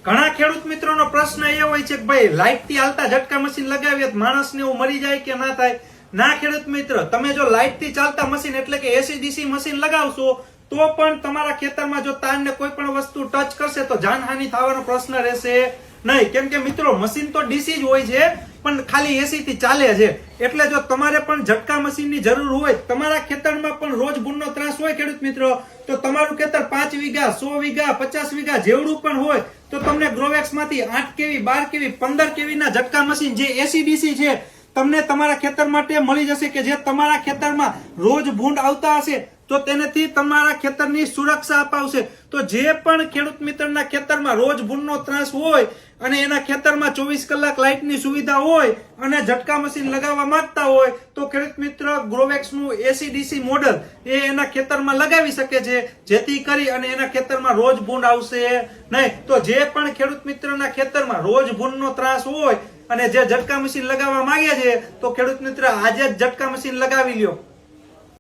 ઘણા ખેડૂત મિત્રોનો પ્રશ્ન એ હોય છે કે ભાઈ લાઇટ થી હાલતા ઝટકા મશીન લગાવીએ તો માણસને એવું મરી જાય કે ના થાય? ના ખેડૂત મિત્ર, તમે જો લાઇટ થી ચાલતા મશીન એટલે કે એસી ડીસી મશીન લગાવશો તો પણ તમારા ખેતરમાં જો તારને કોઈ પણ વસ્તુ ટચ કરશે તો જાનહાનિ થવાનો પ્રશ્ન રહેશે નહીં. કેમ કે મિત્રો મશીન તો ડીસી જ હોય છે પણ ખાલી એસી થી ચાલે છે. એટલે જો તમારે પણ ઝટકા મશીન ની જરૂર હોય, તમારા ખેતરમાં પણ રોજ ભૂંડનો ત્રાસ હોય ખેડૂત મિત્રો, તો તમારું ખેતર 5 વીઘા 100 વીઘા 50 વીઘા જેવડું પણ હોય તો તમને ગ્રોવેક્સ માંથી 8 કેવી 12 કેવી 15 કેવી ના ઝટકા મશીન જે એસી ડીસી છે તમને તમારા ખેતર માટે મળી જશે કે જે તમારા ખેતરમાં રોજ ભૂંડ આવતા હશે તો તેનાથી તમારા ખેતરની સુરક્ષા અપાવશે. તો જે પણ ખેડૂત મિત્રના ખેતરમાં રોજ ભૂંડનો ત્રાસ હોય અને એના ખેતરમાં 24 કલાક લાઇટની સુવિધા હોય અને ઝટકા મશીન લગાવવા માંગતા હોય તો ખેડૂત મિત્ર ગ્રોવેક્સનું એસી ડીસી મોડલ એ એના ખેતરમાં લગાવી શકે છે, જેથી કરી અને એના ખેતરમાં રોજ ભૂંડ આવશે નહીં. તો જે પણ ખેડૂત મિત્રના ખેતરમાં રોજ ભૂંડનો ત્રાસ હોય અને જે ઝટકા મશીન લગાવવા માંગે છે તો ખેડૂત મિત્ર આજે જ ઝટકા મશીન લગાવી લ્યો.